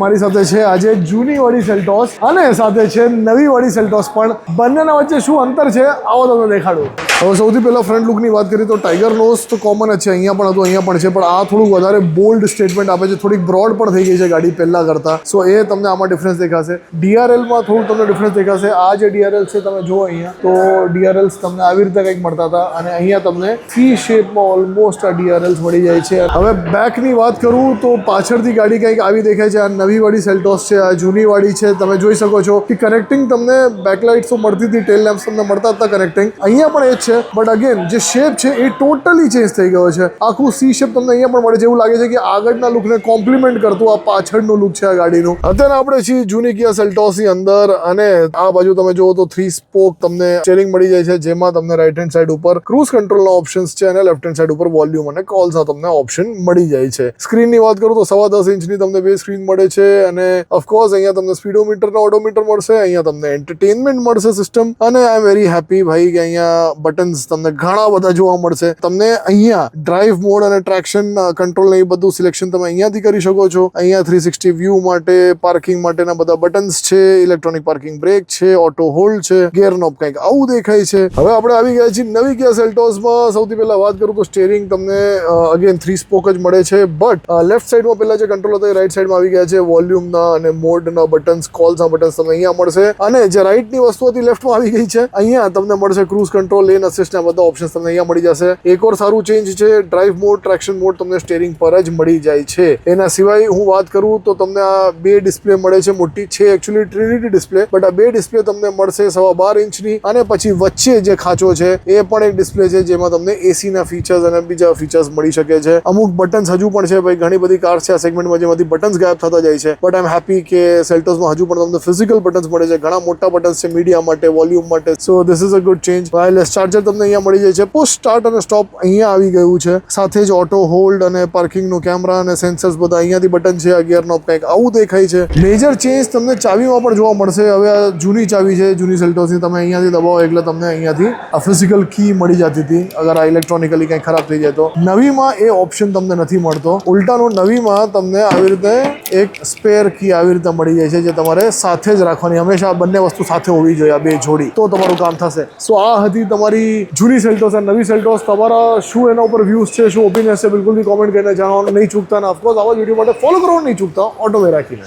મારી સાથે છે આજે જૂની વાળી સેલ્ટોસ અને સાથે છે નવી વાળી સેલ્ટોસ પણ બંનેના વચ્ચે શું અંતર છે આવો તમને દેખાડું। હવે સૌથી પહેલા ફ્રન્ટ લુકની વાત કરીએ તો ટાઈગર નોઝ તો કોમન જ છે, અહીંયા પણ હતું અહીંયા પણ છે, પણ આ થોડું વધારે બોલ્ડ સ્ટેટમેન્ટ આપે છે, થોડીક બ્રોડ પણ થઈ ગઈ છે ગાડી પહેલા કરતાં, સો એ તમને આમાં ડિફરન્સ દેખાશે। ડીઆરએલમાં થોડું તમને ડિફરન્સ દેખાશે। આ જે ડીઆરએલ છે તમે જુઓ અહીંયા તો ડીઆરએલ્સ તમને આવી રીતે કંઈક મળતા હતા અને અહીંયા તમને સી શેપમાં ઓલમોસ્ટ આ ડીઆરએલ્સ મળી જાય છે। હવે બેકની વાત કરું તો પાછળથી ગાડી કંઈક આવી દેખાય છે। આ નવી વાળી સેલ્ટોસ છે, આ જૂની વાળી છે, તમે જોઈ શકો છો કે કનેક્ટિંગ તમને બેકલાઇટ્સ તો મળતી હતી, ટેલ લેમ્પ્સ તમને મળતા હતા કનેક્ટિંગ, અહીંયા પણ એ જ છે, બટ અગેન જે શેપ છે એ ટોટલી ચેન્જ થઈ ગયો છે। આખું સી શેપ તમને અહીંયા પણ મળે છે, એવું લાગે છે કે આગળના લુકને કોમ્પ્લિમેન્ટ કરતું આ પાછળનું લુક છે આ ગાડીનું। અત્યારે આપણે છીએ જૂની કિયા સેલ્ટોસની અંદર અને આ બાજુ તમે જુઓ તો 3 સ્પોક તમને સ્ટીયરિંગ મળી જાય છે, જેમાં તમને રાઈટ હેન્ડ સાઈડ ઉપર ક્રૂઝ કંટ્રોલના ઓપ્શન્સ છે અને લેફ્ટ હેન્ડ સાઈડ ઉપર વોલ્યુમ અને કોલ્સના તમને ઓપ્શન મળી જાય છે। સ્ક્રીનની વાત કરું તો 10.5 ઇંચની તમને બે સ્ક્રીન મળે છે અને ઓફકોર્સ અહીંયા તમને સ્પીડોમીટર અને ઓડોમીટર મળશે, અહીંયા તમને એન્ટરટેનમેન્ટ મળશે સિસ્ટમ, અને આઈ એમ વેરી હેપી ભાઈ કે અહીંયા બટન્સ તમને ઘણા બધા જોવા મળશે। તમને અહીંયા ડ્રાઈવ મોડ અને ટ્રેક્શન કંટ્રોલ ને એ બધું સિલેક્શન તમે અહીંયાથી કરી શકો છો। અહીંયા 360 વ્યૂ માટે, પાર્કિંગ માટેના બધા બટન્સ છે, ઇલેક્ટ્રોનિક પાર્કિંગ બ્રેક છે, ઓટો હોલ્ડ છે, ગિયર નોબ કંઈક આવું દેખાય છે। હવે આપણે આવી ગયા છીએ નવી કિયા સેલ્ટોસમાં। સૌથી પહેલા વાત કરું તો સ્ટીયરિંગ તમને અગેન 3 સ્પોક જ મળે છે, બટ લેફ્ટ સાઈડમાં પહેલા જે કંટ્રોલ હતા એ રાઈટ સાઈડમાં આવી ગયા છે। વોલ્યુમના અને મોડના બટન્સ, કોલ્સના બટન્સ તમને અહીંયા મળશે, અને જે રાઈટની વસ્તુ હતી લેફ્ટમાં આવી ગઈ છે, અહીંયા તમને મળશે ક્રૂઝ કંટ્રોલ, લેન અસિસ્ટના બધા ઓપ્શન્સ તમને અહીંયા મળી જશે। એક ઓર સારું ચેન્જ છે, ડ્રાઈવ મોડ, ટ્રેક્શન મોડ તમને સ્ટીયરિંગ પર જ મળી જાય છે। એના સિવાય હું વાત કરું તો તમને આ બે ડિસ્પ્લે મળે છે, મોટી છે એકચ્યુઅલી ટ્રિનિટી ડિસ્પ્લે, બટ આ બે ડિસ્પ્લે તમને મળશે 12.5 ઇંચની, અને પછી વચ્ચે જે ખાંચો છે એ પણ એક ડિસ્પ્લે છે જેમાં તમને એસીના ફીચર્સ અને બીજા ફીચર્સ મળી શકે છે। અમુક બટન્સ હજુ પણ છે ભાઈ, ઘણી બધી કાર્સ છે આ સેગમેન્ટમાં જેમાંથી બટન્સ ગાયબ થતા જાય છે, બટ આઈ એમ હેપી કે સેલ્ટોસમાં હજુ પણ તમને ફિઝિકલ બટન્સ મળે છે, ઘણા મોટા બટન્સ છે મીડિયા માટે, વોલ્યુમ માટે, so this is a good change. Wireless charger તમને અહીંયા મળી જાય છે, પુશ સ્ટાર્ટ અને સ્ટોપ અહીંયા આવી ગયું છે, સાથે જ ઓટો હોલ્ડ અને પાર્કિંગનું કેમેરા અને સેન્સર્સ બધા અહીંયાથી બટન છે, ગિયર નોબ કંઈક આવું દેખાય છે। મેજર ચેન્જ તમને ચાવીમાં પણ જોવા મળશે। હવે આ જૂની ચાવી છે જૂની સેલ્ટોસની, તમે અહીંયાથી દબાવો એટલે તમને અહીંયાથી આ ફિઝિકલ કી મળી જતી હતી અગર આ ઇલેક્ટ્રોનિકલી કંઈ ખરાબ થઈ જાય તો। નવીમાં એ ઓપ્શન તમને નથી મળતો, ઉલટાનું નવીમાં તમને આવી રીતે એક સ્પેર કી આવી રીતે મળી જાય છે, જે તમારે સાથે જ રાખવાની, હંમેશા બંને વસ્તુ સાથે હોવી જોઈએ, આ બે જોડી, તો તમારું કામ થશે। સો આ હતી તમારી જૂની સેલ્ટોસ અને નવી સેલ્ટોસ। તમારા શું એના ઉપર વ્યૂઝ છે, શું ઓપિનિયન છે, બિલકુલથી કોમેન્ટ કરીને જણાવવાનું નહીં ચૂકતા, અને ઓફકોર્સ આવા વિડીયો માટે ફોલો કરવાનું નહીં ચૂકતા, ઓટો વે રાખીને।